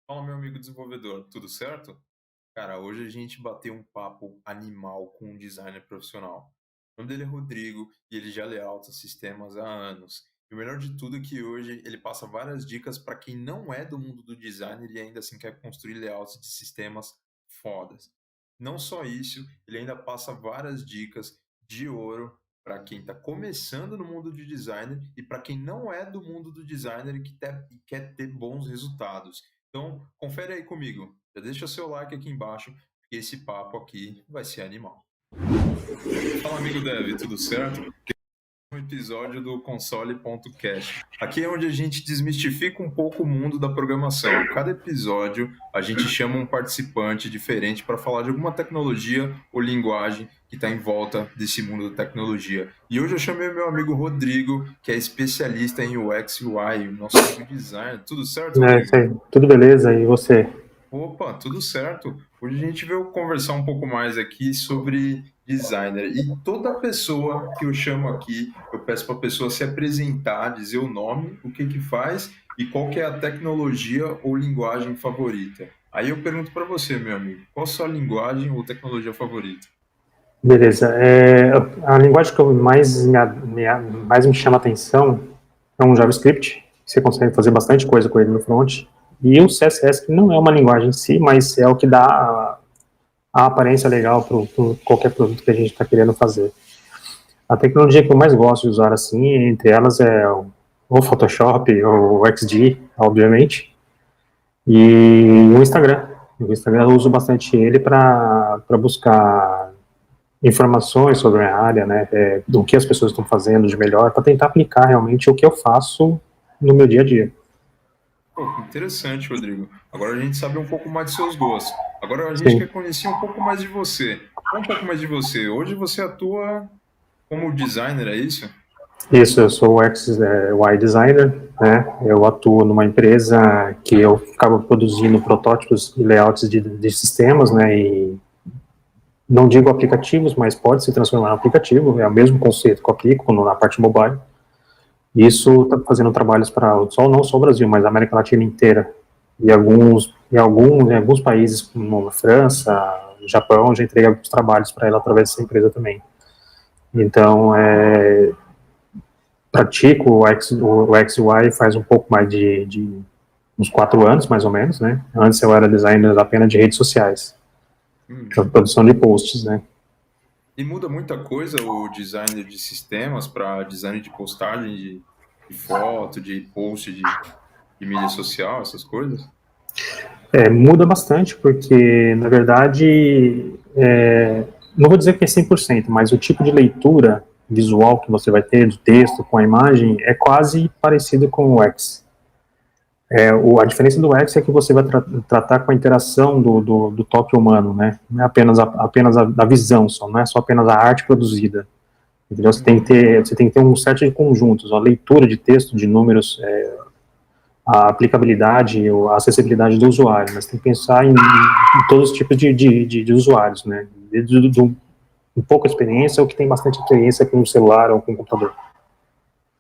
Fala, meu amigo desenvolvedor, tudo certo? Cara, hoje a gente bateu um papo animal com um designer profissional. O nome dele é Rodrigo e ele já layouta sistemas há anos. E o melhor de tudo é que hoje ele passa várias dicas para quem não é do mundo do designer e ainda assim quer construir layouts de sistemas fodas. Não só isso, ele ainda passa várias dicas de ouro para quem está começando no mundo de designer e para quem não é do mundo do designer e quer ter bons resultados. Então, confere aí comigo. Já deixa seu like aqui embaixo, porque esse papo aqui vai ser animal. Fala, amigo Dev, tudo certo? Um episódio do Console.cast. Aqui é onde a gente desmistifica um pouco o mundo da programação. A cada episódio, a gente chama um participante diferente para falar de alguma tecnologia ou linguagem que está em volta desse mundo da tecnologia. E hoje eu chamei meu amigo Rodrigo, que é especialista em UX e UI, nosso web design. Tudo certo, É isso Rodrigo? aí. Tudo beleza? E você? Opa, tudo certo. Hoje a gente veio conversar um pouco mais aqui sobre designer. E toda pessoa que eu chamo aqui, eu peço para a pessoa se apresentar, dizer o nome, o que que faz e qual que é a tecnologia ou linguagem favorita. Aí eu pergunto para você, meu amigo, qual a sua linguagem ou tecnologia favorita? Beleza. A linguagem que mais me chama atenção é um JavaScript. Você consegue fazer bastante coisa com ele no front. E o CSS, que não é uma linguagem em si, mas é o que dá a aparência legal para qualquer produto que a gente está querendo fazer. A tecnologia que eu mais gosto de usar, assim, entre elas é o Photoshop, o XD, obviamente, e o Instagram. O Instagram eu uso bastante ele para buscar informações sobre a área, né, do que as pessoas estão fazendo de melhor, para tentar aplicar realmente o que eu faço no meu dia a dia. Pô, que interessante, Rodrigo. Agora a gente sabe um pouco mais de seus gostos. Agora a gente Sim, quer conhecer um pouco mais de você. Fala um pouco mais de você. Hoje você atua como designer, é isso? isso, eu sou UX UI designer, né, eu atuo numa empresa que eu acabo produzindo protótipos e layouts de sistemas, né, e não digo aplicativos, mas pode se transformar em aplicativo, é o mesmo conceito que eu aplico na parte mobile. Isso está fazendo trabalhos para não só o Brasil, mas a América Latina inteira. E em alguns países, como a França, Japão, já entreguei alguns trabalhos para ela através dessa empresa também. Então, pratico o XY faz um pouco mais de uns 4 anos, mais ou menos, né? Antes eu era designer apenas de redes sociais, Hum. para produção de posts, né? E muda muita coisa o design de sistemas para design de postagem de foto, de post de mídia social, essas coisas? Muda bastante, porque, na verdade, não vou dizer que é 100%, mas o tipo de leitura visual que você vai ter do texto com a imagem é quase parecido com o X. A diferença do X é que você vai tratar com a interação do toque humano, né? Não é apenas a visão só, não é só apenas a arte produzida. Entendeu? Uhum. Você tem que ter um set de conjuntos, a leitura de texto, de números, a aplicabilidade, a acessibilidade do usuário, mas tem que pensar em todos os tipos de usuários, né? Desde um pouco experiência ou que tem bastante experiência com o celular ou com o computador.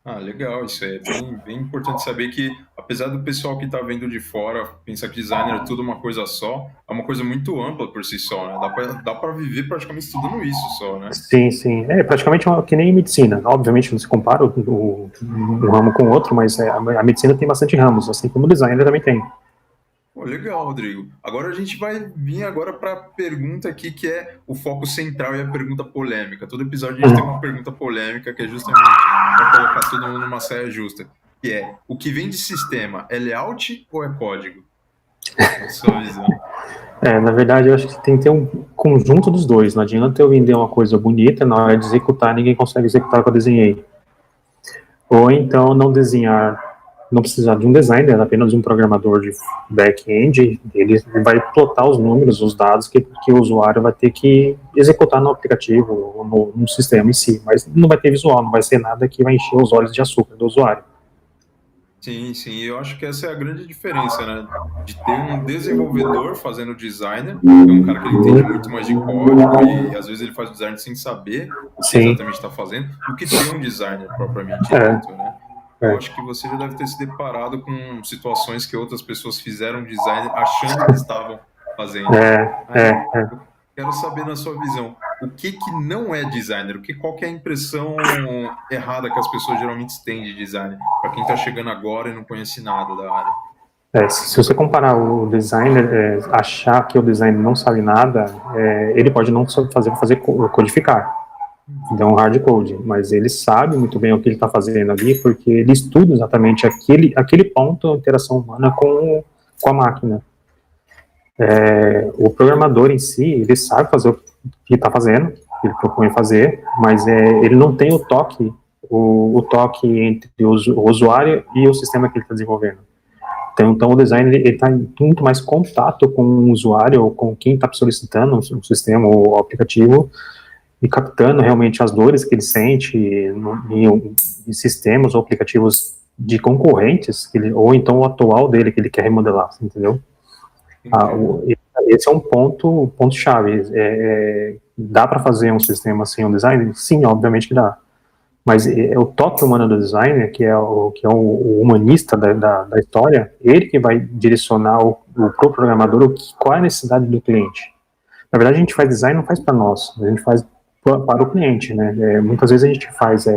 Ah, legal, isso é bem importante saber que, apesar do pessoal que está vendo de fora pensar que designer é tudo uma coisa só, é uma coisa muito ampla por si só, né? Dá para viver praticamente estudando isso só, né? Sim, sim. É praticamente que nem medicina. Obviamente não se compara um ramo com o outro, mas a medicina tem bastante ramos, assim como o designer também tem. Pô, legal, Rodrigo. Agora a gente vai vir agora para a pergunta aqui que é o foco central e a pergunta polêmica. Todo episódio a gente tem uma pergunta polêmica que é justamente para colocar todo mundo numa saia justa, que é: o que vem de sistema é layout ou é código? Na sua visão. Na verdade, eu acho que tem que ter um conjunto dos dois. Não adianta eu vender uma coisa bonita, na hora de executar, ninguém consegue executar o que eu desenhei. Ou então não desenhar, não precisar de um designer, apenas de um programador de back-end, ele vai plotar os números, os dados que o usuário vai ter que executar no aplicativo, ou no sistema em si, mas não vai ter visual, não vai ser nada que vai encher os olhos de açúcar do usuário. Sim, sim. Eu acho que essa é a grande diferença, né? De ter um desenvolvedor fazendo designer, que é um cara que ele entende muito mais de código e às vezes ele faz design sem saber o que Sim, exatamente está fazendo, do que ter um designer propriamente é, dito, né? eu acho que você já deve ter se deparado com situações que outras pessoas fizeram design achando que estavam fazendo. Aí eu quero saber, na sua visão, o que não é designer? Qual que é a impressão errada que as pessoas geralmente têm de design? Para quem está chegando agora e não conhece nada da área. Se você comparar o designer, achar que o designer não sabe nada, ele pode não fazer codificar, então hard code, mas ele sabe muito bem o que ele está fazendo ali, porque ele estuda exatamente aquele ponto de interação humana com a máquina. O programador em si, ele sabe fazer o que está fazendo, ele propõe fazer, mas ele não tem o toque entre o usuário e o sistema que ele está desenvolvendo. Então o designer ele está em muito mais contato com o usuário ou com quem está solicitando o sistema ou o aplicativo e captando realmente as dores que ele sente em sistemas ou aplicativos de concorrentes, ou então o atual dele que ele quer remodelar, entendeu? Esse é um ponto-chave. Dá para fazer um sistema sem um designer? Sim, obviamente que dá. Mas o toque humano do designer, que é o humanista da história, ele que vai direcionar pro programador qual é a necessidade do cliente. Na verdade, a gente faz design, não faz para nós, a gente faz para o cliente, né? Muitas vezes a gente faz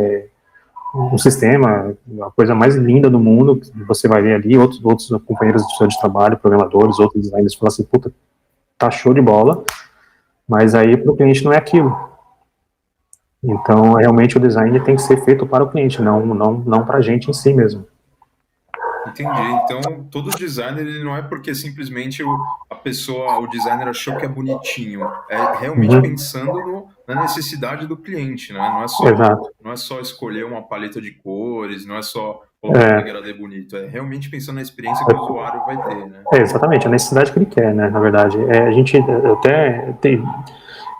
um sistema, a coisa mais linda do mundo, você vai ver ali, outros companheiros de trabalho, programadores, outros designers, falam assim, puta, tá show de bola, mas aí para o cliente não é aquilo. Então, realmente, o design tem que ser feito para o cliente, não para a gente em si mesmo. Entendi. Então, todo designer, ele não é porque simplesmente o designer achou que é bonitinho. É realmente pensando na necessidade do cliente, né? Não é só escolher uma paleta de cores, não é só colocar um degradê bonito. É realmente pensando na experiência que o usuário vai ter, né? Exatamente, a necessidade que ele quer, né? Na verdade,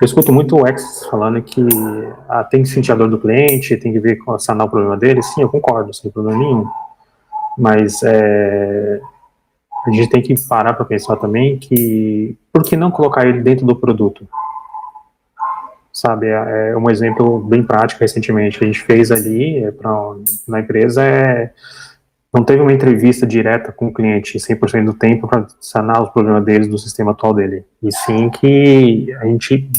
eu escuto muito o X falando que tem que sentir a dor do cliente, tem que ver sanar o problema dele. Sim, eu concordo, sem problema nenhum. Mas a gente tem que parar para pensar também que por que não colocar ele dentro do produto? Sabe, um exemplo bem prático recentemente que a gente fez ali na empresa não teve uma entrevista direta com o cliente 100% do tempo para sanar os problemas deles do sistema atual dele. E sim que a gente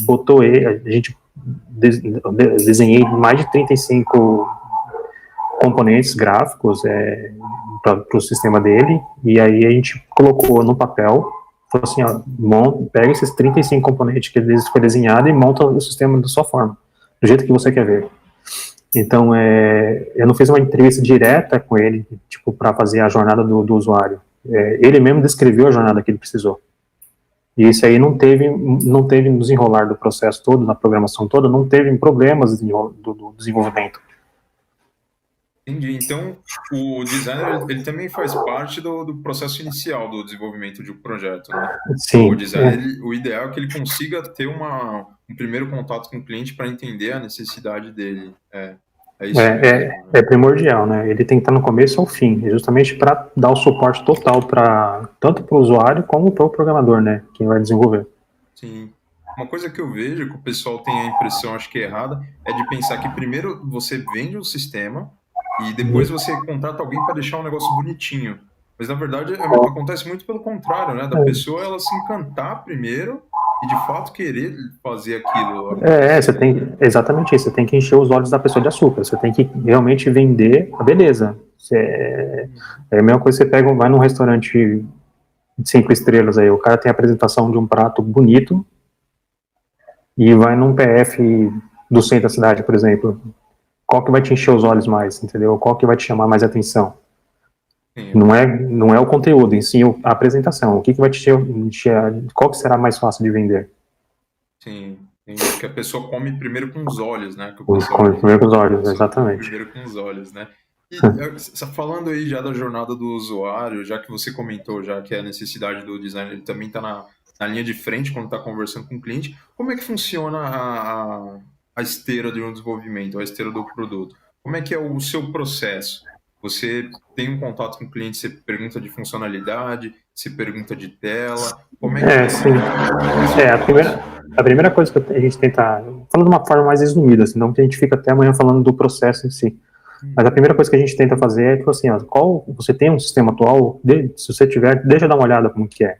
desenhei mais de 35 componentes gráficos para o sistema dele, e aí a gente colocou no papel, falou assim, pega esses 35 componentes que foi desenhado e monta o sistema da sua forma, do jeito que você quer ver. Então, eu não fiz uma entrevista direta com ele, tipo, para fazer a jornada do usuário. Ele mesmo descreveu a jornada que ele precisou. E isso aí não teve no desenrolar do processo todo, na programação toda, não teve problemas do desenvolvimento. Entendi. Então, o designer, ele também faz parte do processo inicial do desenvolvimento de um projeto, né? Sim. O designer, o ideal é que ele consiga ter um primeiro contato com o cliente para entender a necessidade dele. Isso mesmo, né? É primordial, né? Ele tem que estar no começo ao fim, justamente para dar o suporte total tanto para o usuário como para o programador, né? Quem vai desenvolver. Sim. Uma coisa que eu vejo que o pessoal tem a impressão, acho que é errada, é de pensar que primeiro você vende o sistema e depois você contrata alguém para deixar um negócio bonitinho. Mas, na verdade, acontece muito pelo contrário, né? Da pessoa, ela se encantar primeiro e, de fato, querer fazer aquilo. Exatamente isso. Você tem que encher os olhos da pessoa de açúcar. Você tem que realmente vender a beleza. É a mesma coisa que você vai num restaurante de 5 estrelas aí, o cara tem a apresentação de um prato bonito e vai num PF do centro da cidade, por exemplo. Qual que vai te encher os olhos mais, entendeu? Qual que vai te chamar mais atenção? Sim. Não é o conteúdo, em si a apresentação. O que vai te encher, qual que será mais fácil de vender? Sim, que a pessoa come primeiro com os olhos, né? Come primeiro com os olhos, exatamente. Primeiro com os olhos, né? E falando aí já da jornada do usuário, já que você comentou já que a necessidade do design ele também está na linha de frente quando está conversando com o cliente, como é que funciona a esteira de um desenvolvimento, a esteira do produto? Como é que é o seu processo? Você tem um contato com o cliente, você pergunta de funcionalidade, você pergunta de tela, como é que sim. A primeira coisa que a gente tenta, falando de uma forma mais resumida, senão que a gente fica até amanhã falando do processo em si. Mas a primeira coisa que a gente tenta fazer é, tipo assim, ó, qual você tem um sistema atual, se você tiver, deixa eu dar uma olhada como que é.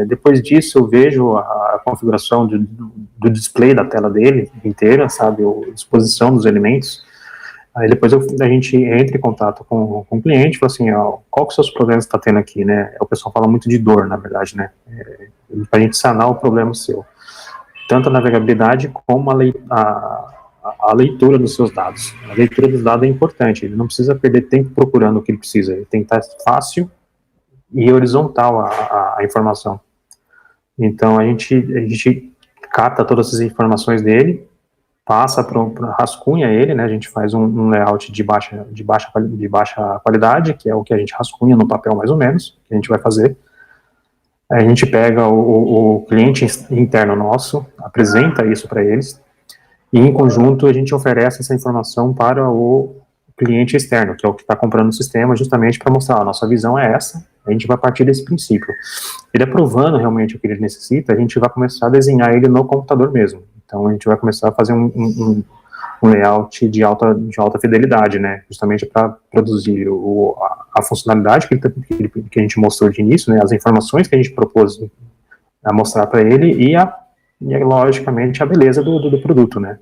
Depois disso eu vejo a configuração do display da tela dele inteira, sabe, a disposição dos elementos. Aí depois a gente entra em contato com o cliente e fala assim, ó, qual que são os problemas que está tendo aqui, né? O pessoal fala muito de dor, na verdade, né? Para a gente sanar o problema seu. Tanto a navegabilidade como a leitura dos seus dados. A leitura dos dados é importante, ele não precisa perder tempo procurando o que ele precisa, ele tem que estar fácil e horizontal a informação. Então a gente capta todas essas informações dele, passa rascunha ele, né? A gente faz um layout de baixa qualidade, que é o que a gente rascunha no papel mais ou menos, que a gente vai fazer. A gente pega o cliente interno nosso, apresenta isso para eles, e em conjunto a gente oferece essa informação para o cliente externo, que é o que está comprando o sistema, justamente para mostrar, a nossa visão é essa, a gente vai partir desse princípio. Ele aprovando realmente o que ele necessita, a gente vai começar a desenhar ele no computador mesmo. Então a gente vai começar a fazer um layout de alta fidelidade, né, justamente para produzir a funcionalidade que a gente mostrou de início, né, as informações que a gente propôs a mostrar para ele e logicamente a beleza do produto, né.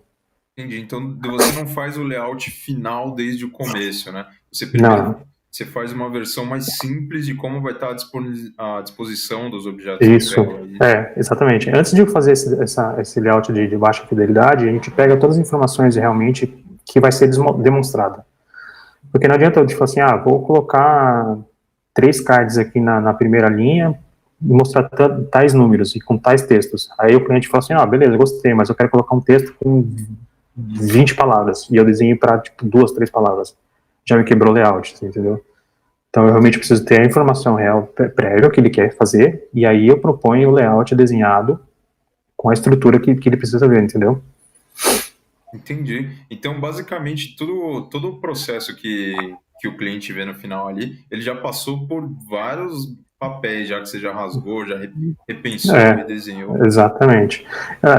Entendi. Então você não faz o layout final desde o começo, né? Você primeiro você faz uma versão mais simples de como vai estar à disposição dos objetos. Isso, exatamente. Antes de fazer esse layout de baixa fidelidade, a gente pega todas as informações realmente que vai ser demonstrada. Porque não adianta eu falar assim, vou colocar 3 cards aqui na primeira linha e mostrar tais números e com tais textos. Aí o cliente fala assim, beleza, gostei, mas eu quero colocar um texto com 20 palavras, e eu desenho para, tipo, 2, 3 palavras. Já me quebrou o layout, entendeu? Então eu realmente preciso ter a informação real prévia que ele quer fazer, e aí eu proponho o layout desenhado com a estrutura que ele precisa ver, entendeu? Entendi. Então, basicamente, todo o processo que o cliente vê no final ali, ele já passou por vários papéis, já que você já rasgou, já repensou, redesenhou. Exatamente.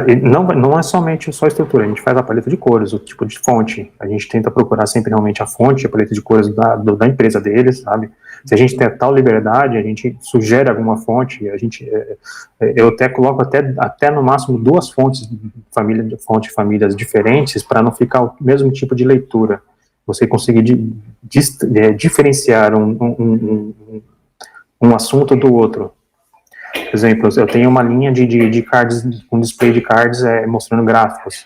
E não é somente só a estrutura, a gente faz a paleta de cores, o tipo de fonte, a gente tenta procurar sempre realmente a fonte, a paleta de cores da empresa deles, sabe? Se a gente tem tal liberdade, a gente sugere alguma fonte, eu até coloco até no máximo 2 fontes, famílias diferentes, para não ficar o mesmo tipo de leitura. Você conseguir diferenciar um assunto do outro. Por exemplo, eu tenho uma linha de cards, um display de cards mostrando gráficos.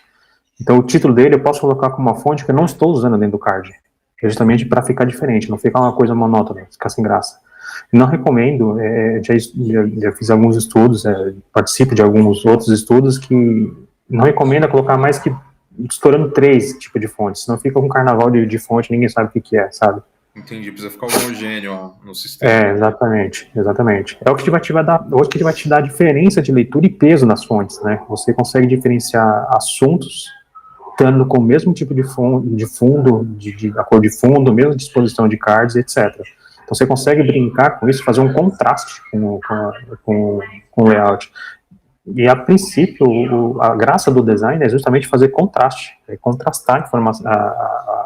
Então, o título dele eu posso colocar como uma fonte que eu não estou usando dentro do card. Justamente para ficar diferente, não ficar uma coisa monótona, ficar sem graça. Não recomendo, já fiz alguns estudos, participo de alguns outros estudos que não recomenda colocar mais que estourando 3 tipos de fontes, senão fica um carnaval de fonte, ninguém sabe o que é, sabe? Entendi, precisa ficar homogêneo no sistema. Exatamente. É o que vai te dar diferença de leitura e peso nas fontes, né? Você consegue diferenciar assuntos estando com o mesmo tipo de fundo, a cor de fundo, mesma disposição de cards, etc. Então você consegue brincar com isso, fazer um contraste com o layout. E a princípio, a graça do design é justamente fazer contraste, contrastar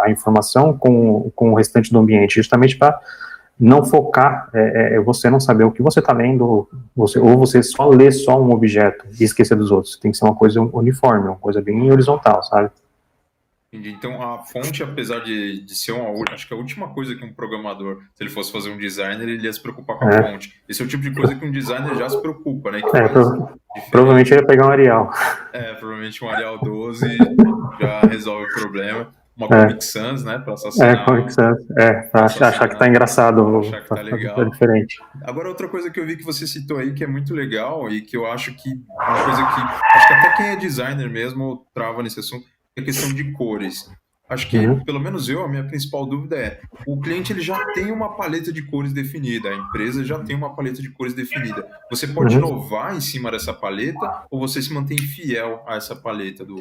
a informação com o restante do ambiente, justamente para não focar, você não saber o que você está lendo, ou você só lê só um objeto e esquecer dos outros. Tem que ser uma coisa uniforme, uma coisa bem horizontal, sabe? Entendi. Então, a fonte, apesar de ser acho que a última coisa que um programador, se ele fosse fazer um designer, ele ia se preocupar com a fonte. Esse é o tipo de coisa que um designer já se preocupa, né? Provavelmente ele ia pegar um Arial. Provavelmente um Arial 12 já resolve o problema. Uma Comic Sans, né? Pra assassinar. Comic Sans. Pra achar que tá engraçado. Achar que tá legal. Diferente. Agora, outra coisa que eu vi que você citou aí, que é muito legal e que eu acho que é uma coisa que acho que até quem é designer mesmo trava nesse assunto, é a questão de cores. Acho que, pelo menos a minha principal dúvida é, o cliente ele já tem uma paleta de cores definida, a empresa já tem uma paleta de cores definida. Você pode inovar em cima dessa paleta ou você se mantém fiel a essa paleta do...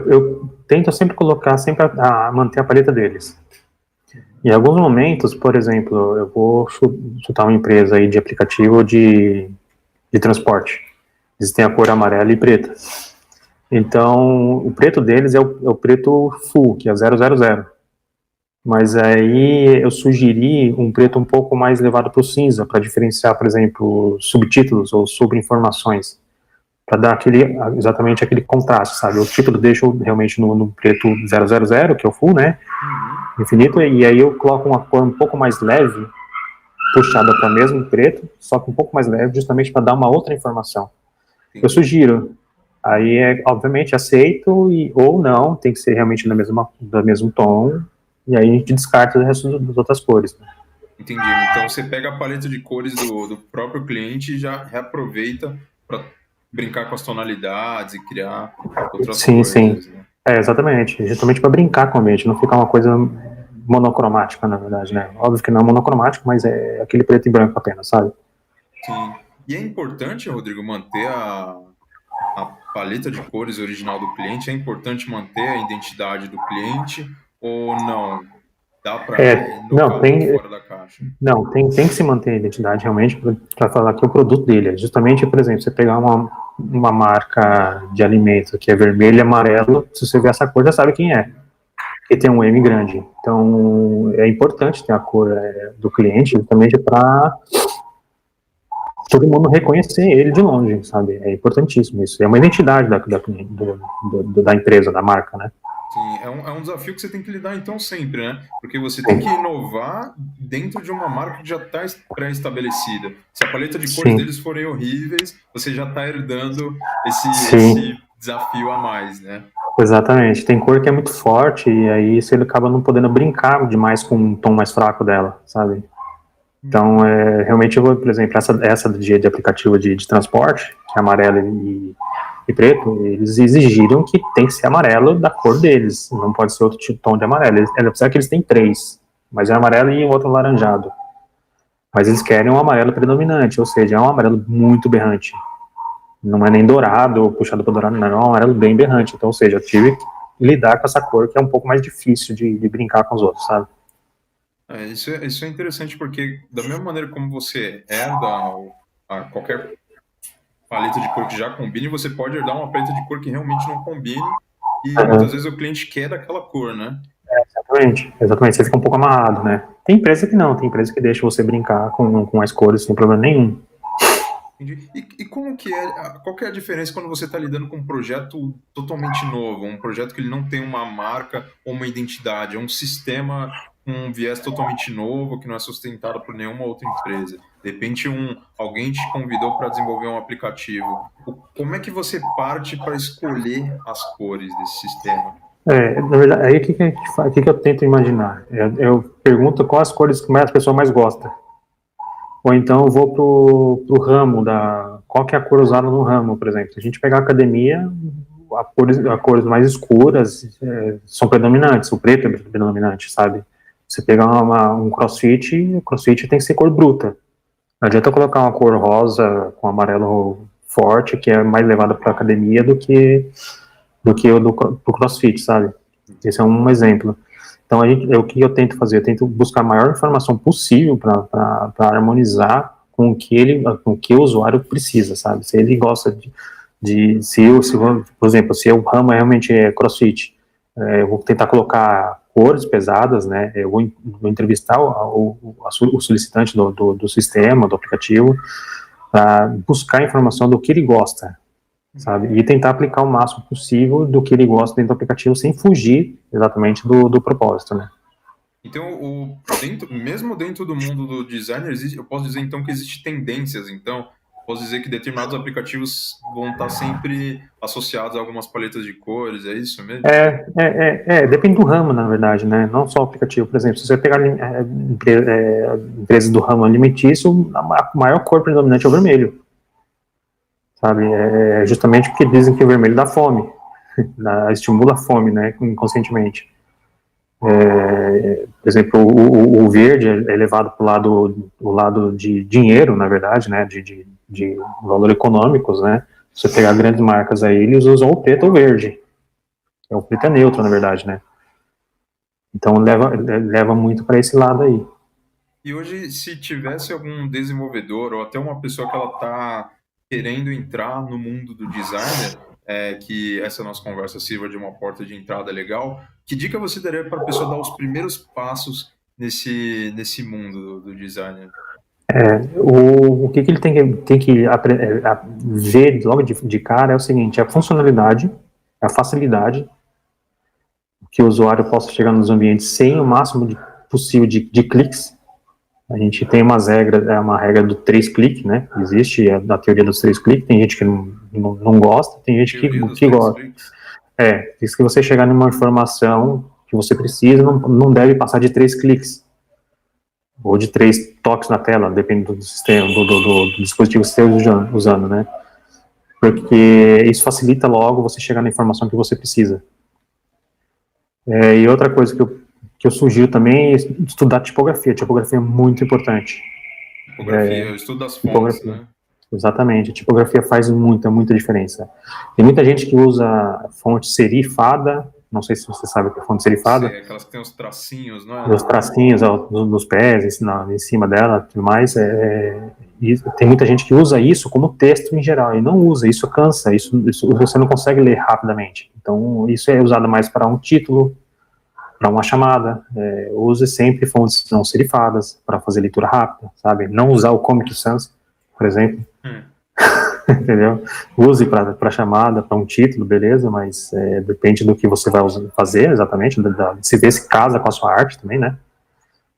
eu tento sempre colocar, a manter a paleta deles. Em alguns momentos, por exemplo, eu vou chutar uma empresa aí de aplicativo de transporte. Eles têm a cor amarela e preta. Então, o preto deles é o preto full, que é 000. Mas aí eu sugeri um preto um pouco mais levado para o cinza, para diferenciar, por exemplo, subtítulos ou sobreinformações, para dar exatamente aquele contraste, sabe? O título deixo realmente no preto 000, que é o full, né? Uhum. Infinito, e aí eu coloco uma cor um pouco mais leve, puxada para o mesmo preto, só que um pouco mais leve, justamente para dar uma outra informação. Eu Entendi. sugiro. Aí, obviamente, aceito ou não, tem que ser realmente do mesmo tom, e aí a gente descarta o resto das outras cores. Né? Entendi. Então você pega a paleta de cores do próprio cliente e já reaproveita para brincar com as tonalidades e criar outras Sim, sim. coisas, né? Exatamente. Justamente para brincar com o ambiente, não ficar uma coisa monocromática, na verdade, né? Óbvio que não é monocromático, mas é aquele preto e branco apenas, sabe? Sim. E é importante, Rodrigo, manter a paleta de cores original do cliente? É importante manter a identidade do cliente ou não? Dá para Não, inovar muito fora da caixa? tem que se manter a identidade realmente para falar que o produto dele é justamente, por exemplo, você pegar uma marca de alimento que é vermelho e amarelo, se você ver essa cor, já sabe quem é. E tem um M grande. Então, é importante ter a cor do cliente justamente para todo mundo reconhecer ele de longe, sabe? É importantíssimo isso. É uma identidade da empresa, da marca, né? Sim, é um desafio que você tem que lidar então sempre, né? Porque você tem Sim. que inovar dentro de uma marca que já está pré-estabelecida. Se a paleta de cores Sim. deles forem horríveis, você já está herdando esse Sim. desafio a mais, né? Exatamente. Tem cor que é muito forte e aí você acaba não podendo brincar demais com um tom mais fraco dela, sabe? Então, Uhum. realmente, por exemplo, essa de aplicativo de transporte, que é amarelo e preto, eles exigiram que tem que ser amarelo da cor deles, não pode ser outro tom de amarelo. Apesar que eles têm três, mas é amarelo e um outro laranjado. Mas eles querem um amarelo predominante, ou seja, é um amarelo muito berrante. Não é nem dourado ou puxado para dourado, não, é um amarelo bem berrante. Então, ou seja, eu tive que lidar com essa cor que é um pouco mais difícil de brincar com os outros, sabe? Isso é interessante porque, da mesma maneira como você herda qualquer paleta de cor que já combine, você pode herdar uma paleta de cor que realmente não combine e muitas Uhum. vezes o cliente quer aquela cor, né? Exatamente, exatamente. Você fica um pouco amarrado, né? Tem empresa que não, tem empresa que deixa você brincar com as cores sem problema nenhum. Entendi. E como que é, qual que é a diferença quando você está lidando com um projeto totalmente novo, um projeto que ele não tem uma marca ou uma identidade, é um sistema com um viés totalmente novo, que não é sustentado por nenhuma outra empresa. De repente, alguém te convidou para desenvolver um aplicativo. Como é que você parte para escolher as cores desse sistema? Na verdade, aí o que que eu tento imaginar? Eu pergunto quais as cores que a pessoa mais gosta. Ou então eu vou pro ramo qual que é a cor usada no ramo, por exemplo. Se a gente pegar a academia, as cores mais escuras são predominantes, o preto é predominante, sabe? Você pegar um crossfit, o crossfit tem que ser cor bruta. Não adianta eu colocar uma cor rosa com amarelo forte, que é mais levada para academia do que o do CrossFit, sabe? Esse é um exemplo. Então, o que eu tento fazer? Eu tento buscar a maior informação possível para harmonizar com o que o usuário precisa, sabe? Se ele gosta por exemplo, se o ramo realmente é CrossFit, eu vou tentar colocar cores pesadas, né? Eu vou entrevistar o solicitante do sistema, do aplicativo, para buscar informação do que ele gosta, sabe? E tentar aplicar o máximo possível do que ele gosta dentro do aplicativo sem fugir exatamente do propósito, né? Então, mesmo dentro do mundo do design, eu posso dizer então que existem tendências. Então, posso dizer que determinados aplicativos vão estar sempre associados a algumas paletas de cores, é isso mesmo? Depende do ramo, na verdade, né? Não só o aplicativo. Por exemplo, se você pegar empresas do ramo alimentício, a maior cor predominante é o vermelho, sabe? É justamente porque dizem que o vermelho dá fome, estimula a fome, né? Inconscientemente. Por exemplo, o verde é levado para o lado de dinheiro, na verdade, né? De valor econômicos, né? Se você pegar grandes marcas aí, eles usam o preto ou o verde. O preto é neutro, na verdade, né? Então leva muito para esse lado aí. E hoje, se tivesse algum desenvolvedor ou até uma pessoa que ela está querendo entrar no mundo do designer, que essa nossa conversa sirva de uma porta de entrada legal, que dica você daria para a pessoa dar os primeiros passos nesse mundo do design? O que ele tem que ver logo de cara é o seguinte: a funcionalidade, a facilidade, que o usuário possa chegar nos ambientes sem o máximo possível de cliques. A gente tem uma regra do 3 cliques, né? Existe a teoria dos 3 cliques, tem gente que não gosta, tem gente que gosta. Diz que você chegar numa informação que você precisa, não deve passar de 3 cliques. Ou de 3 toques na tela, dependendo do sistema, do dispositivo que você esteja usando, né? Porque isso facilita logo você chegar na informação que você precisa. E outra coisa que eu sugiro também é estudar tipografia. Tipografia é muito importante. Tipografia, o estudo das fontes, né? Exatamente, a tipografia faz muita diferença. Tem muita gente que usa fonte serifada, não sei se você sabe o que é fonte serifada. Sim, aquelas que tem os tracinhos, não é? Os tracinhos nos pés, em cima dela, tudo mais. E tem muita gente que usa isso como texto em geral, e não usa, isso cansa, isso você não consegue ler rapidamente. Então, isso é usado mais para um título, para uma chamada. Use sempre fontes não serifadas para fazer leitura rápida, sabe? Não usar o Comic Sans, por exemplo. Entendeu? Use para chamada, para um título, beleza, mas depende do que você vai fazer exatamente, se ver se casa com a sua arte também, né?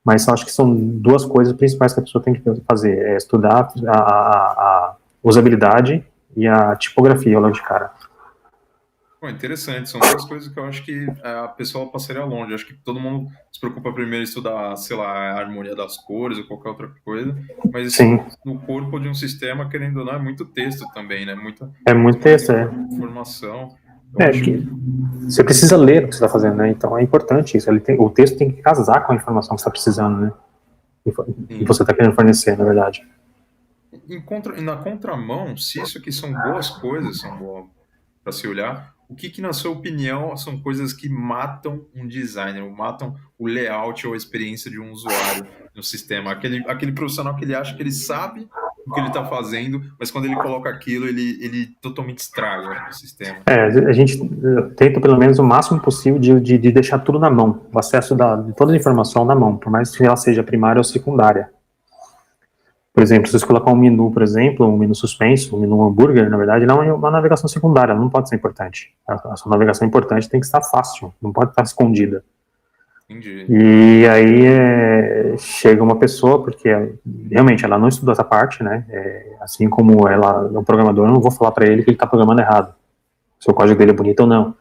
Mas eu acho que são 2 coisas principais que a pessoa tem que fazer: estudar a usabilidade e a tipografia logo de cara. Pô, interessante, são 2 coisas que eu acho que a pessoa passaria longe. Eu acho que todo mundo se preocupa primeiro em estudar, sei lá, a harmonia das cores ou qualquer outra coisa, mas Sim. No corpo de um sistema, querendo ou não, é muito texto também, né? Muito texto, informação. Você precisa ler o que você está fazendo, né? Então é importante isso. O texto tem que casar com a informação que você está precisando, né? E você está querendo fornecer, na verdade. Na contramão, se isso aqui são boas coisas, são boas para se olhar, o que na sua opinião são coisas que matam um designer, ou matam o layout ou a experiência de um usuário no sistema? Aquele profissional que ele acha que ele sabe o que ele está fazendo, mas quando ele coloca aquilo, ele totalmente estraga o sistema. A gente tenta pelo menos o máximo possível de deixar tudo na mão, o acesso de toda a informação na mão, por mais que ela seja primária ou secundária. Por exemplo, se você colocar um menu, por exemplo, um menu suspenso, um menu hambúrguer, na verdade, não é uma navegação secundária, ela não pode ser importante. A sua navegação importante tem que estar fácil, não pode estar escondida. Entendi. E aí chega uma pessoa, porque realmente ela não estudou essa parte, né? Assim como ela é um programador, eu não vou falar para ele que ele está programando errado, se o código dele é bonito ou não.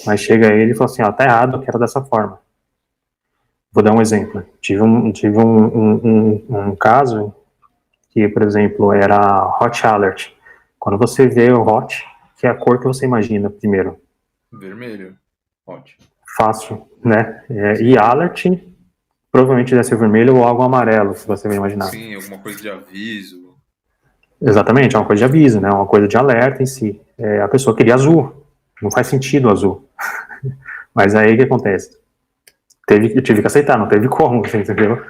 Mas chega ele e fala assim, tá errado, eu quero dessa forma. Vou dar um exemplo. Tive um caso que, por exemplo, era Hot Alert. Quando você vê o Hot, que é a cor que você imagina primeiro? Vermelho. Hot. Fácil, né? E Alert, provavelmente deve ser vermelho ou algo amarelo, se você vai imaginar. Sim, alguma coisa de aviso. Exatamente, é uma coisa de aviso, né? Uma coisa de alerta em si. A pessoa queria azul. Não faz sentido azul. Mas aí o que acontece? Eu tive que aceitar, não teve como, você entendeu?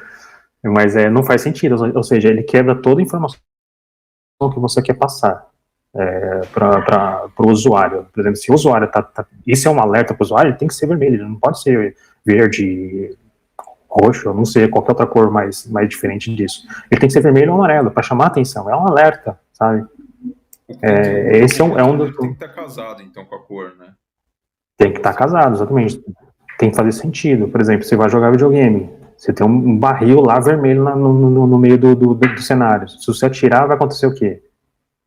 Mas não faz sentido, ou seja, ele quebra toda a informação que você quer passar para o usuário. Por exemplo, se o usuário isso é um alerta para o usuário, ele tem que ser vermelho, ele não pode ser verde, roxo, não sei, qualquer outra cor mais diferente disso. Ele tem que ser vermelho ou amarelo, para chamar a atenção, é um alerta, sabe? Esse é um dos... Tem que estar casado, então, com a cor, né? Tem que estar casado, exatamente. Tem que fazer sentido. Por exemplo, você vai jogar videogame, você tem um barril lá vermelho no meio do cenário. Se você atirar, vai acontecer o quê?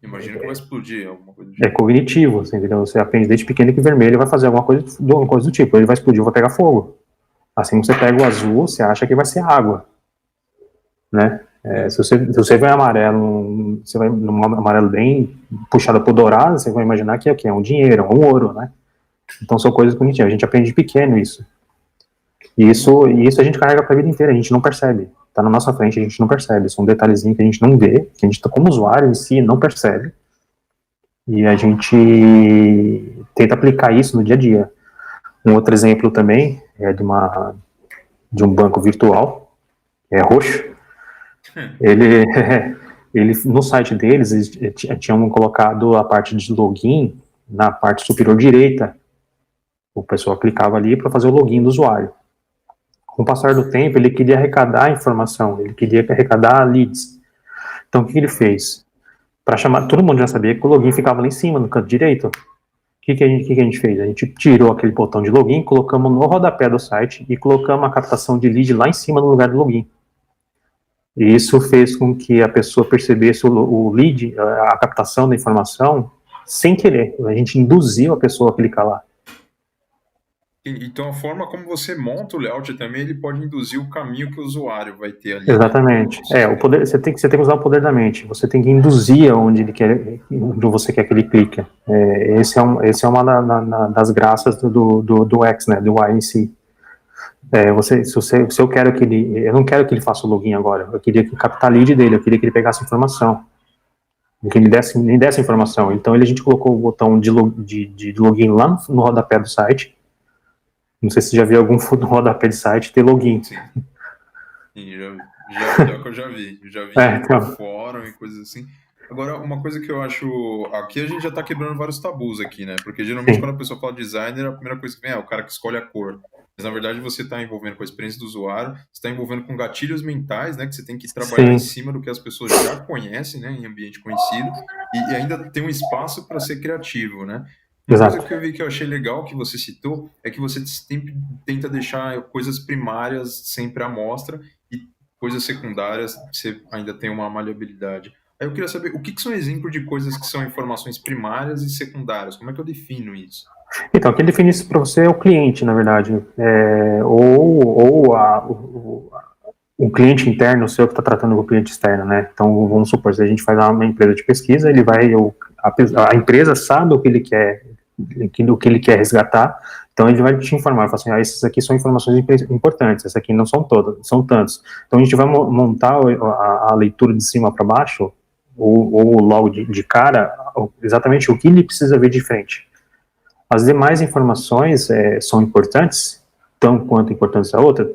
Imagina que vai explodir alguma coisa do tipo. É cognitivo, você entendeu? Você aprende desde pequeno que vermelho vai fazer alguma coisa do tipo. Ele vai explodir, vai pegar fogo. Assim que você pega o azul, você acha que vai ser água. Né? Se você vai amarelo, você vai num amarelo bem puxado pro dourado, você vai imaginar que é um dinheiro, um ouro, né? Então são coisas cognitivas. A gente aprende de pequeno isso. E isso a gente carrega pra vida inteira, a gente não percebe. Tá na nossa frente, a gente não percebe. São detalhezinhos que a gente não vê, que a gente, como usuário em si, não percebe. E a gente tenta aplicar isso no dia a dia. Um outro exemplo também é de um banco virtual, roxo. Ele no site deles, eles tinham colocado a parte de login na parte superior direita, o pessoal clicava ali para fazer o login do usuário. Com o passar do tempo, ele queria arrecadar informação, ele queria arrecadar leads. Então, o que ele fez? Para chamar, todo mundo já sabia que o login ficava lá em cima, no canto direito. O que a gente fez? A gente tirou aquele botão de login, colocamos no rodapé do site e colocamos a captação de lead lá em cima no lugar do login. E isso fez com que a pessoa percebesse o lead, a captação da informação, sem querer. A gente induziu a pessoa a clicar lá. Então, a forma como você monta o layout também, ele pode induzir o caminho que o usuário vai ter ali. Exatamente. Né? O poder, você tem que usar o poder da mente. Você tem que induzir onde você quer que ele clique. Esse é uma das graças do X, né, do Y em si. Se eu quero que eu não quero que ele faça o login agora. Eu queria que captar a lead dele. Eu queria que ele pegasse informação. Que ele desse informação. Então, a gente colocou o botão de login lá no rodapé do site. Não sei se você já viu algum rodapé de site ter login. Sim, eu já vi. Eu já vi então. Fórum e coisas assim. Agora, uma coisa que eu acho... Aqui a gente já tá quebrando vários tabus aqui, né? Porque geralmente quando a pessoa fala designer, a primeira coisa que vem é o cara que escolhe a cor. Mas na verdade você está envolvendo com a experiência do usuário, você está envolvendo com gatilhos mentais, né? Que você tem que trabalhar em cima do que as pessoas já conhecem, né? Em ambiente conhecido. E ainda tem um espaço para ser criativo, né? Uma coisa que eu vi que eu achei legal que você citou é que você sempre tenta deixar coisas primárias sempre à mostra e coisas secundárias você ainda tem uma maleabilidade. Aí eu queria saber o que são exemplos de coisas que são informações primárias e secundárias. Como é que eu defino isso? Então, quem define isso para você é o cliente, na verdade. O cliente interno, o seu que está tratando com o cliente externo, né? Então, vamos supor, se a gente faz uma empresa de pesquisa, a empresa sabe o que ele quer, do que ele quer resgatar, então ele vai te informar, fala assim, essas aqui são informações importantes, essas aqui não são todas, são tantos. Então a gente vai montar a leitura de cima para baixo, ou logo de cara, exatamente o que ele precisa ver de frente. As demais informações são importantes, tão quanto importantes a outra,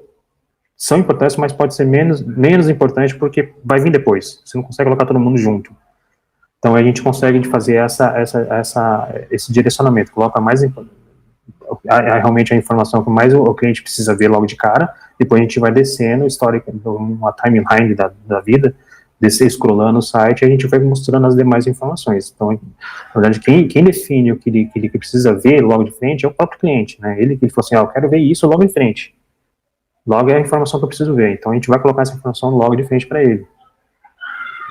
são importantes, mas pode ser menos importante porque vai vir depois, você não consegue colocar todo mundo junto. Então a gente consegue fazer esse direcionamento, coloca mais realmente a informação que mais o cliente precisa ver logo de cara, depois a gente vai descendo histórica, uma timeline da vida, descer scrollando o site, e a gente vai mostrando as demais informações. Então, na verdade, quem define o que ele precisa ver logo de frente é o próprio cliente, né? Ele falou assim, eu quero ver isso logo em frente. Logo é a informação que eu preciso ver. Então a gente vai colocar essa informação logo de frente para ele.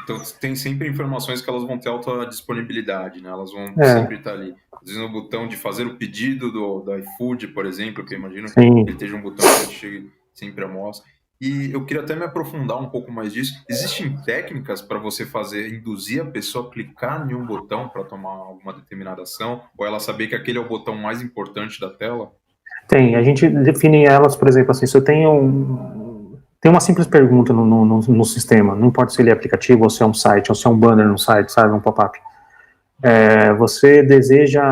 Então tem sempre informações que elas vão ter alta disponibilidade, né? Elas vão sempre estar ali. Às vezes no botão de fazer o pedido do iFood, por exemplo, que eu imagino que ele esteja um botão que chegue sempre à mostra. E eu queria até me aprofundar um pouco mais disso. Existem técnicas para você induzir a pessoa a clicar em um botão para tomar alguma determinada ação? Ou ela saber que aquele é o botão mais importante da tela? Tem, a gente define elas, por exemplo, assim, se eu tenho tem uma simples pergunta no sistema, não importa se ele é aplicativo, ou se é um site, ou se é um banner no site, sabe, um pop-up. Você deseja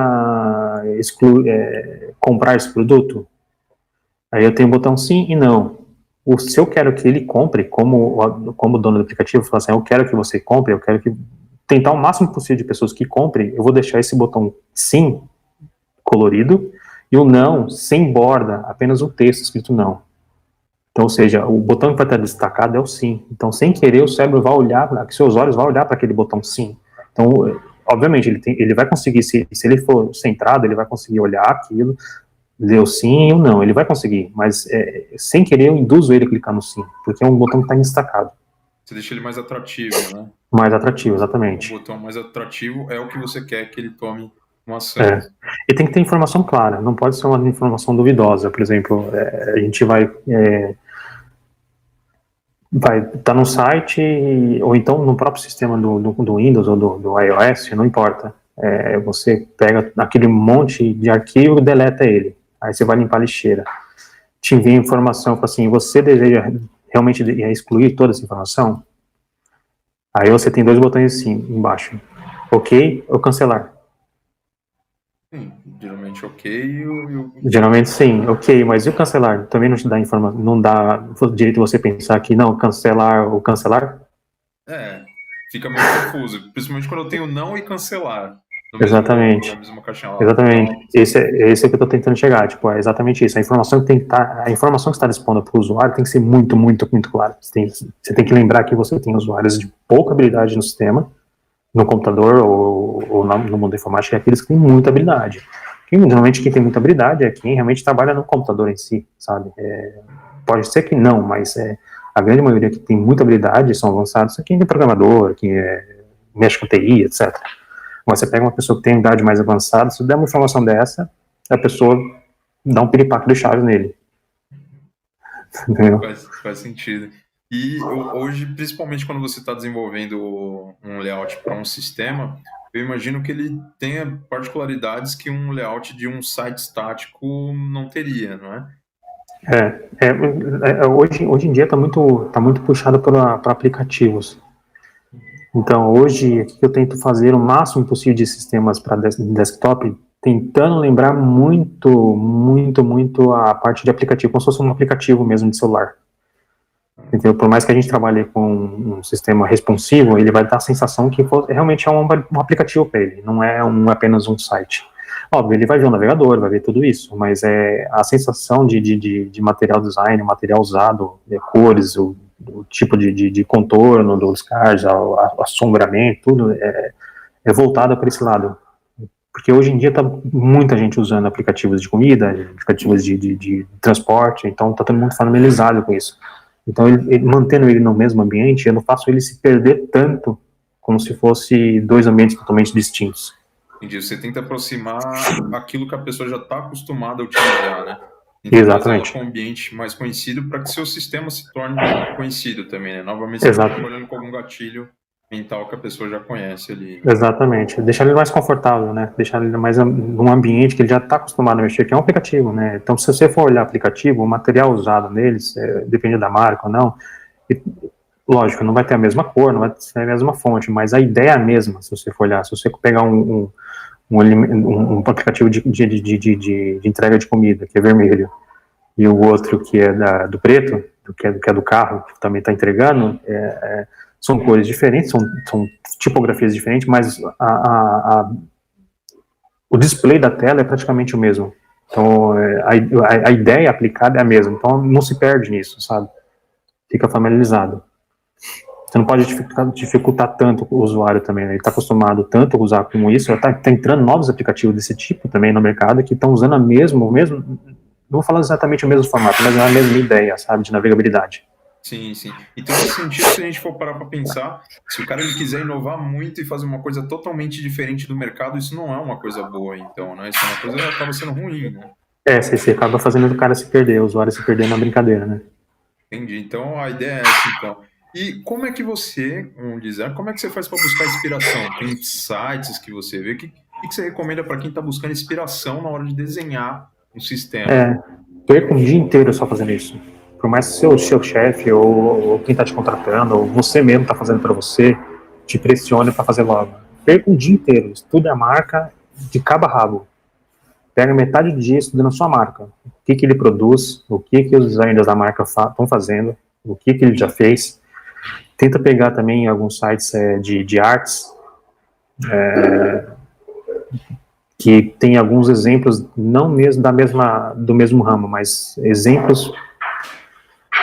comprar esse produto? Aí eu tenho o botão sim e não. Se eu quero que ele compre, como dono do aplicativo, eu falo assim, eu quero que você compre, eu quero que tentar o máximo possível de pessoas que comprem, eu vou deixar esse botão sim colorido e o não sem borda, apenas o texto escrito não. Então, ou seja, o botão que vai estar destacado é o sim. Então, sem querer, o cérebro vai olhar, seus olhos vão olhar para aquele botão sim. Então, obviamente, ele vai conseguir, se ele for centrado, ele vai conseguir olhar aquilo, ler o sim e o não, ele vai conseguir, mas sem querer eu induzo ele a clicar no sim, porque é um botão que está destacado. Você deixa ele mais atrativo, né? Mais atrativo, exatamente. O botão mais atrativo é o que você quer que ele tome uma ação. E tem que ter informação clara, não pode ser uma informação duvidosa. Por exemplo, a gente vai estar no site, ou então no próprio sistema do Windows ou do iOS, não importa. Você pega aquele monte de arquivo e deleta ele. Aí você vai limpar a lixeira. Te envia informação, fala assim, você deseja realmente excluir toda essa informação? Aí você tem dois botões assim, embaixo. Ok ou cancelar? Sim, geralmente ok e Geralmente sim, ok, mas e o cancelar? Também não te dá informação, não dá direito de você pensar que não, cancelar ou cancelar? Fica meio confuso, principalmente quando eu tenho não e cancelar. Exatamente. na mesma caixinha lá. Exatamente. Esse é que eu estou tentando chegar. Tipo, é exatamente isso. A informação que tem que estar, a informação que está disponível para o usuário tem que ser muito, muito, muito clara. Você tem que lembrar que você tem usuários de pouca habilidade no sistema, no computador ou no mundo informático, é aqueles que têm muita habilidade. Normalmente quem tem muita habilidade é quem realmente trabalha no computador em si, sabe? Pode ser que não, mas a grande maioria que tem muita habilidade são avançados é quem é programador, quem mexe com TI, etc. Mas você pega uma pessoa que tem idade mais avançada, se der uma informação dessa, a pessoa dá um piripaque do Chaves nele. Entendeu? Faz sentido. E hoje, principalmente quando você está desenvolvendo um layout para um sistema, eu imagino que ele tenha particularidades que um layout de um site estático não teria, não é? Hoje em dia está muito puxado para aplicativos. Então, hoje, o que eu tento fazer o máximo possível de sistemas para desktop, tentando lembrar muito a parte de aplicativo, como se fosse um aplicativo mesmo de celular. Entendeu? Por mais que a gente trabalhe com um sistema responsivo, ele vai dar a sensação que realmente é um aplicativo para ele, não é apenas um site. Óbvio, ele vai ver o navegador, vai ver tudo isso, mas a sensação de material design, material usado, cores, o tipo de contorno dos cards, assombramento, tudo é voltado para esse lado. Porque hoje em dia está muita gente usando aplicativos de comida, aplicativos de transporte, então está todo mundo familiarizado com isso. Então, mantendo ele no mesmo ambiente, eu não faço ele se perder tanto como se fosse dois ambientes totalmente distintos. Entendi. Você tenta aproximar aquilo que a pessoa já está acostumada a utilizar, né? Exatamente. Com um ambiente mais conhecido para que seu sistema se torne conhecido também, né? Novamente, você está trabalhando com algum gatilho mental que a pessoa já conhece ali. Exatamente. Deixar ele mais confortável, né? Deixar ele mais num ambiente que ele já está acostumado a mexer, que é um aplicativo, né? Então, se você for olhar aplicativo, o material usado neles, depende da marca ou não, lógico, não vai ter a mesma cor, não vai ter a mesma fonte, mas a ideia é a mesma, se você for olhar. Se você pegar um aplicativo de entrega de comida, que é vermelho, e o outro que é do preto, que é do carro, que também está entregando, são cores diferentes, são tipografias diferentes, mas o display da tela é praticamente o mesmo. Então, a ideia aplicada é a mesma. Então, não se perde nisso, sabe? Fica familiarizado. Você não pode dificultar tanto o usuário também, né? Ele está acostumado tanto a usar como isso, está entrando novos aplicativos desse tipo também no mercado que estão usando não vou falar exatamente o mesmo formato, mas é a mesma ideia, sabe, de navegabilidade. Sim. Então, nesse sentido, se a gente for parar para pensar, se o cara ele quiser inovar muito e fazer uma coisa totalmente diferente do mercado, isso não é uma coisa boa, então, né? Isso é uma coisa que acaba sendo ruim, né? Você acaba fazendo o cara se perder, o usuário se perder na brincadeira, né? Entendi. Então, a ideia é essa, então. E como é que você, um designer, como é que você faz para buscar inspiração? Tem sites que você vê? O que você recomenda para quem está buscando inspiração na hora de desenhar um sistema? Perca um dia inteiro só fazendo isso. Por mais que seu chefe ou quem está te contratando, ou você mesmo está fazendo para você, te pressione para fazer logo. Perca um dia inteiro, estuda a marca de cabo a rabo. Pega metade do dia estudando a sua marca. O que ele produz, o que os designers da marca estão fazendo, o que ele já fez. Tenta pegar também alguns sites de artes, que tem alguns exemplos, não mesmo do mesmo ramo, mas exemplos,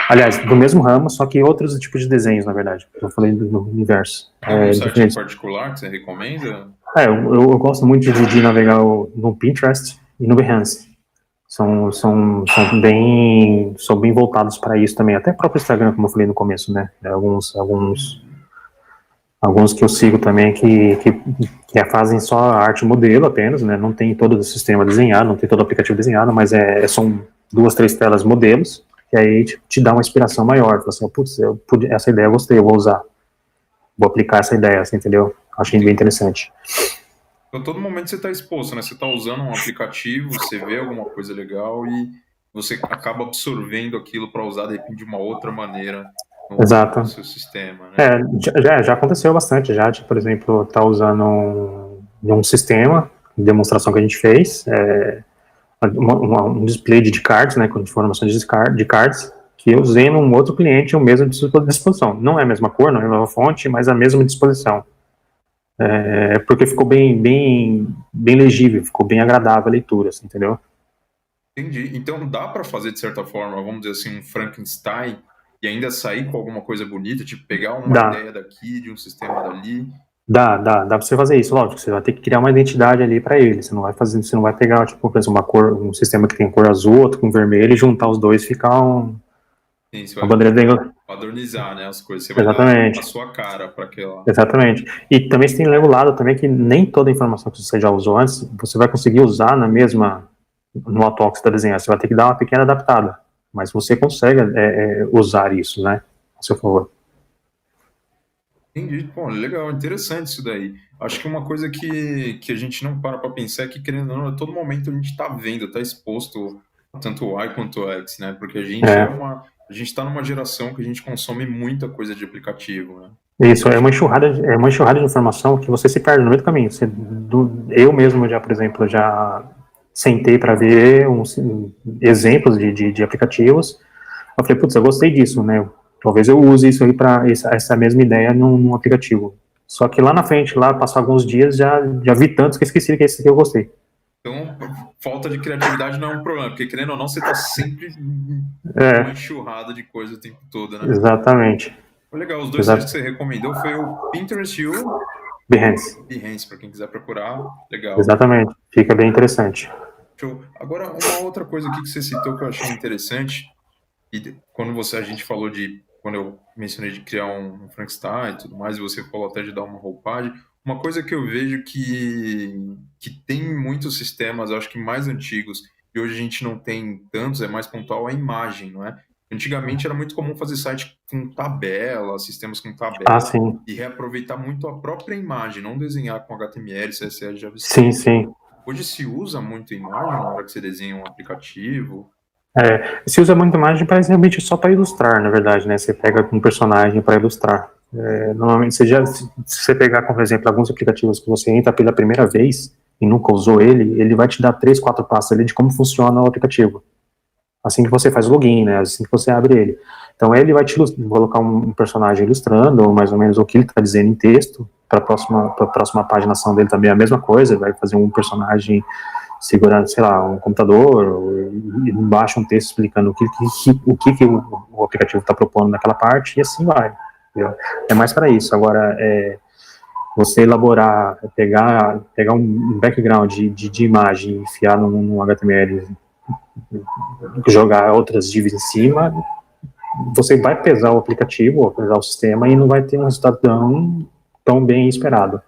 aliás, do mesmo ramo, só que outros tipos de desenhos, na verdade. Eu falei do universo. Tem algum site em particular que você recomenda? Eu gosto muito de navegar no Pinterest e no Behance. São bem voltados para isso também. Até o próprio Instagram, como eu falei no começo, né? Alguns que eu sigo também que fazem só arte modelo apenas, né? Não tem todo o sistema desenhado, não tem todo o aplicativo desenhado, mas são 2, 3 telas modelos, que aí te dá uma inspiração maior. Fala assim, putz, essa ideia eu gostei, eu vou usar. Vou aplicar essa ideia, assim, entendeu? Achei bem interessante. Então, todo momento você está exposto, né? Você está usando um aplicativo, você vê alguma coisa legal e você acaba absorvendo aquilo para usar, de repente, de uma outra maneira no seu sistema, né? Já aconteceu bastante, por exemplo, tá usando um sistema de demonstração que a gente fez, um display de cards, né, com informações de cards, que eu usei num outro cliente, o mesmo disposição. Não é a mesma cor, não é a mesma fonte, mas a mesma disposição. Porque ficou bem legível, ficou bem agradável a leitura, assim, entendeu? Entendi. Então dá para fazer, de certa forma, vamos dizer assim, um Frankenstein e ainda sair com alguma coisa bonita, tipo pegar uma Dá, ideia daqui, de um sistema dali. dá pra você fazer isso, lógico, você vai ter que criar uma identidade ali para ele, você não vai pegar, tipo, por exemplo, um sistema que tem cor azul, outro com vermelho, e juntar os dois e ficar Sim, você uma vai bandeira da Inglaterra. padronizar, né, as coisas. Você vai dar a Exatamente, sua cara para aquela. exatamente. E também você tem regulado também que nem toda a informação que você já usou antes, você vai conseguir usar no atual que você está desenhando, você vai ter que dar uma pequena adaptada, mas você consegue usar isso, né, a seu favor. Entendi. Pô, legal, interessante isso daí. Acho que uma coisa que a gente não para pensar é que, querendo ou não, a todo momento a gente está vendo, está exposto a tanto o Y quanto o X, né? Porque É, a gente está numa geração que a gente consome muita coisa de aplicativo, né? isso Acho que é uma enxurrada de informação que você se perde no meio do caminho. Eu mesmo já, por exemplo, já sentei para ver exemplos de aplicativos. Eu falei, putz, eu gostei disso, né? Talvez eu use isso aí para essa mesma ideia num aplicativo. Só que lá na frente, lá, passar alguns dias, já vi tantos que esqueci que esse aqui eu gostei. então, falta de criatividade não é um problema, porque querendo ou não, você está sempre numa É, enxurrada de coisa o tempo todo, né? exatamente. Legal, os dois sites que Exato. você recomendou foi o Pinterest e o Behance. Behance, para quem quiser procurar. Legal. Exatamente. Fica bem interessante. Show. Agora, uma outra coisa aqui que você citou que eu achei interessante, quando a gente falou quando eu mencionei de criar um Frankenstein e tudo mais, e você falou até de dar uma roupagem, uma coisa que eu vejo que tem muitos sistemas, acho que mais antigos, e hoje a gente não tem tantos, é mais pontual, é a imagem, não é? Antigamente era muito comum fazer site com tabela, sistemas com Ah, tabela, sim. e reaproveitar muito a própria imagem, não desenhar com HTML, CSS, Sim, JavaScript. sim. Hoje se usa muito imagem na hora que você desenha um aplicativo. Se usa muito imagem, parece realmente só para ilustrar, na verdade, né? Você pega um personagem para ilustrar. Normalmente, se você pegar, como exemplo, alguns aplicativos que você entra pela primeira vez e nunca usou ele vai te dar 3, 4 passos ali de como funciona o aplicativo. Assim que você faz o login, né? Assim que você abre ele. Então, ele vai te colocar um personagem ilustrando, ou mais ou menos o que ele está dizendo em texto. Para a próxima paginação dele também é a mesma coisa, vai fazer um personagem segurando, sei lá, um computador, e embaixo um texto explicando o aplicativo está propondo naquela parte, e assim vai. Entendeu? É mais para isso. Agora, você elaborar, pegar um background de imagem, enfiar num HTML, jogar outras divs em cima, você vai pesar o aplicativo, ou pesar o sistema, e não vai ter um resultado tão bem esperado.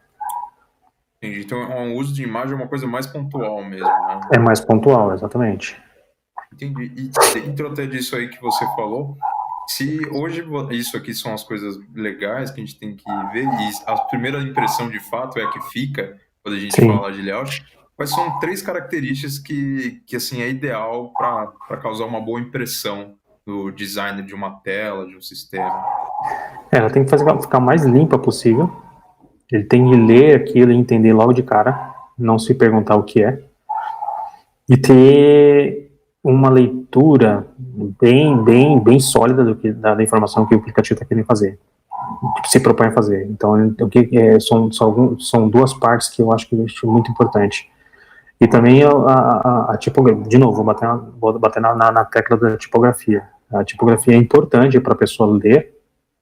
Entendi. Então, o uso de imagem é uma coisa mais pontual mesmo, né? É mais pontual, exatamente. Entendi. E dentro até disso aí que você falou, se hoje isso aqui são as coisas legais que a gente tem que ver, e a primeira impressão de fato é a que fica quando a gente Sim. fala de layout, quais são três características que assim, é ideal para causar uma boa impressão do design de uma tela, de um sistema? Ela tem que fazer ela ficar mais limpa possível. Ele tem que ler aquilo e entender logo de cara, não se perguntar o que é. E ter uma leitura bem sólida da informação que o aplicativo está querendo fazer, que se propõe a fazer. Então, são duas partes que eu acho que eu acho muito importante. E também a tipografia, de novo, vou bater na tecla da tipografia. A tipografia é importante para a pessoa ler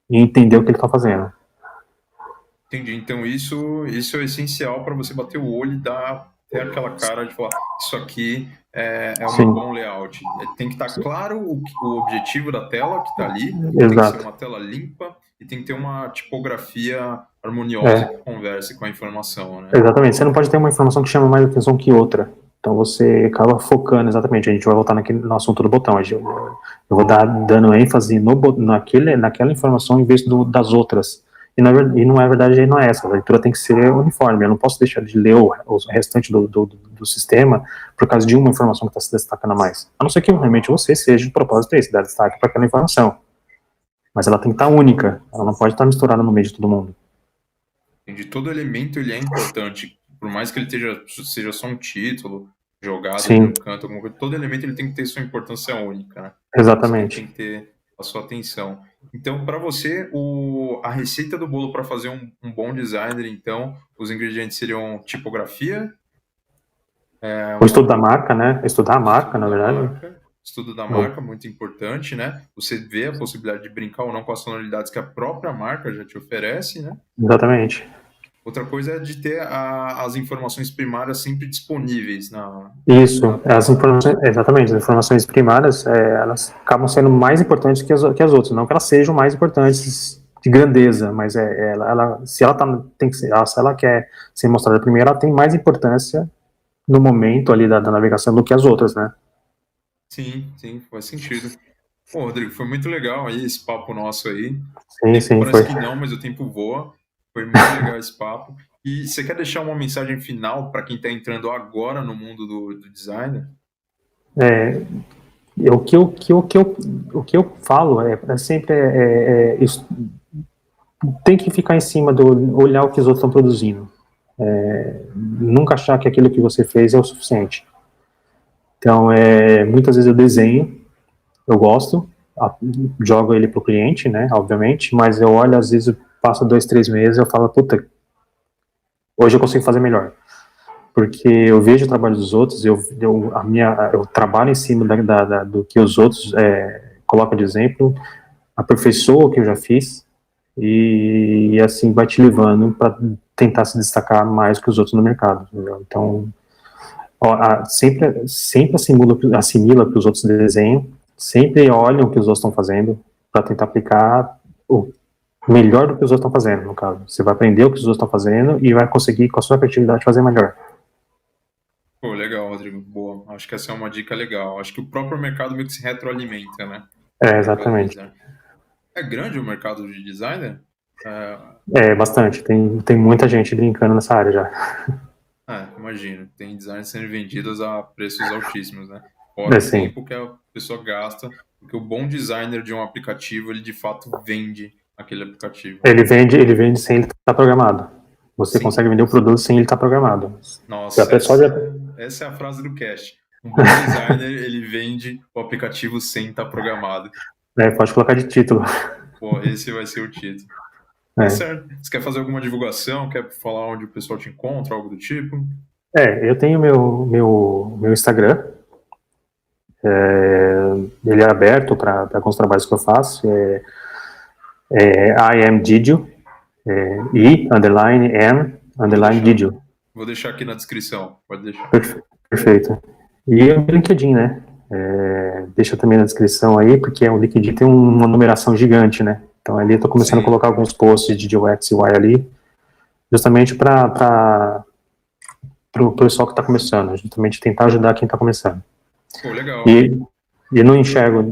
e entender o que ele está fazendo. Entendi. Então isso é essencial para você bater o olho e dar ter aquela cara de falar, isso aqui é um Sim, bom layout. Tem que estar claro o objetivo da tela que está ali, tem que ser exato. uma tela limpa e tem que ter uma tipografia harmoniosa que É, converse com a informação, né? exatamente. Você não pode ter uma informação que chama mais atenção que outra. Então você acaba focando exatamente. A gente vai voltar no assunto do botão. Eu vou dando ênfase naquela informação em vez das outras. E não é verdade, não é essa. A leitura tem que ser uniforme. Eu não posso deixar de ler o restante do sistema por causa de uma informação que está se destacando a mais. A não ser que realmente você seja de propósito esse, dar destaque para aquela informação. Mas ela tem que estar única. Ela não pode estar misturada no meio de todo mundo. Entendi. Todo elemento ele é importante, por mais que ele seja só um título jogado ali Sim, no canto, alguma coisa, todo elemento ele tem que ter sua importância única, né? Por isso que ele exatamente. tem que ter a sua atenção. Então, para você, a receita do bolo para fazer um bom designer, então, os ingredientes seriam tipografia, O estudo da marca, né? Estudar a marca, estudo na da verdade. marca, estudo da Eu- marca, muito importante, né? Você vê a possibilidade de brincar ou não com as tonalidades que a própria marca já te oferece, né? Exatamente. Outra coisa é de ter as informações primárias sempre disponíveis na Isso, as tela. informações, exatamente, as informações primárias, elas acabam sendo mais importantes que as outras, não que elas sejam mais importantes de grandeza, mas se ela tem que ser, se ela quer ser mostrada primeiro, ela tem mais importância no momento ali da navegação do que as outras, né? Sim, sim, faz sentido. Pô, Rodrigo, foi muito legal aí esse papo nosso aí. O Sim, tempo sim, parece foi. que não, mas o tempo voa. Foi muito legal esse papo. E você quer deixar uma mensagem final para quem está entrando agora no mundo do designer? É, o que eu falo é sempre isso, tem que ficar em cima do olhar o que os outros estão produzindo. Nunca achar que aquilo que você fez é o suficiente. Então, muitas vezes eu desenho, eu gosto, jogo ele pro cliente, né, obviamente, mas eu olho, às vezes, passa 2, 3 meses, eu falo, puta, hoje eu consigo fazer melhor. Porque eu vejo o trabalho dos outros, eu trabalho em cima do que os outros colocam de exemplo, aperfeiçoo o que eu já fiz, e assim vai te levando para tentar se destacar mais que os outros no mercado. Entendeu? Então, sempre assimila o que os outros desenham, sempre olha o que os outros estão fazendo para tentar aplicar o melhor do que os outros estão fazendo, no caso. Você vai aprender o que os outros estão fazendo e vai conseguir, com a sua criatividade, fazer melhor. Pô, legal, Rodrigo. Boa. Acho que essa é uma dica legal. Acho que o próprio mercado meio que se retroalimenta, né? O mercado de Exatamente. design. É grande o mercado de designer? É, Bastante. Tem muita gente brincando nessa área já. imagino. Tem designers sendo vendidos a preços altíssimos, né? Fora o Assim, tempo que a pessoa gasta, porque o bom designer de um aplicativo, ele de fato vende aquele aplicativo. ele vende sem ele estar programado. Você Sim. consegue vender o produto sem ele estar programado. A Nossa, pessoa já, essa é a frase do cast. Um bom designer, ele vende o aplicativo sem estar programado. pode colocar de título. Pô, esse vai ser o título. Tá É. certo. Você quer fazer alguma divulgação? Quer falar onde o pessoal te encontra, algo do tipo? Eu tenho meu Instagram. Ele é aberto para alguns trabalhos que eu faço. I am Didio. Vou deixar. Didio. Vou deixar aqui na descrição. Pode deixar. Perfeito. E o LinkedIn, né? Deixa também na descrição aí, porque o LinkedIn tem uma numeração gigante, né? Então ali eu estou começando a Sim. colocar alguns posts de UX e UI ali, justamente para o pessoal que está começando, justamente tentar ajudar quem está começando. Pô, legal. E, e não enxergo,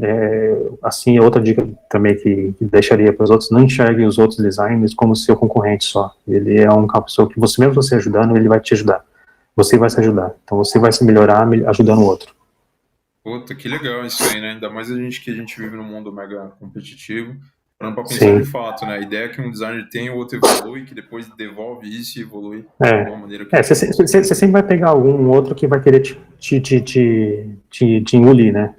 assim, outra dica também que deixaria para os outros, não enxergue os outros designers como seu concorrente só. Ele é uma pessoa que você, mesmo você ajudando, ele vai te ajudar. Você vai se ajudar. Então você vai se melhorar ajudando o outro. Puta, que legal isso aí, né? Ainda mais que a gente vive num mundo mega competitivo. Parando pra pensar de Sim. fato, né? A ideia é que um designer tem, o outro evolui, que depois devolve isso e evolui de uma maneira que... Você sempre vai pegar algum outro que vai querer te engolir, né?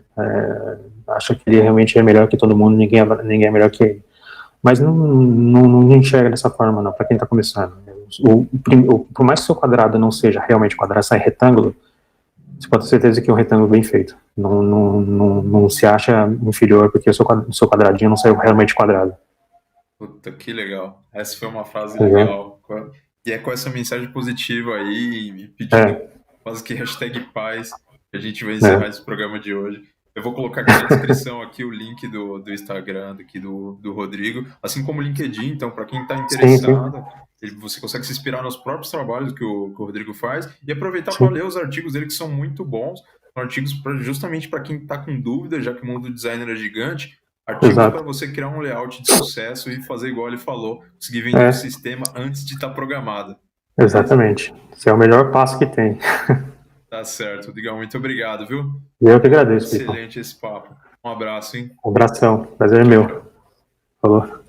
Acha que ele realmente é melhor que todo mundo, ninguém é melhor que ele. Mas não enxerga dessa forma, não, para quem está começando. Por mais que o seu quadrado não seja realmente quadrado, sai retângulo, você pode ter certeza que é um retângulo bem feito. Não se acha inferior porque o seu quadradinho não saiu realmente quadrado. Puta, que legal. Essa foi uma frase Entendeu? legal. E é com essa mensagem positiva aí, e pedindo É, quase que hashtag paz, que a gente vai encerrar né? esse programa de hoje. Eu vou colocar aqui na descrição aqui o link do Instagram aqui do Rodrigo, assim como o LinkedIn. Então, para quem está Sim, sim, interessado, você consegue se inspirar nos próprios trabalhos que o Rodrigo faz e aproveitar para sim. ler os artigos dele, que são muito bons. São artigos justamente para quem está com dúvida, já que o mundo do designer é gigante. Artigos para Exato. você criar um layout de sucesso e fazer igual ele falou, conseguir vender o sistema antes de estar programado. Beleza? Exatamente. Esse é o melhor passo que tem. Tá certo. Digão, muito obrigado, viu? Eu que Pô, agradeço, Pico. excelente esse papo. Um abraço, hein? Um abração. Prazer é Tchau, meu. tchau. Falou.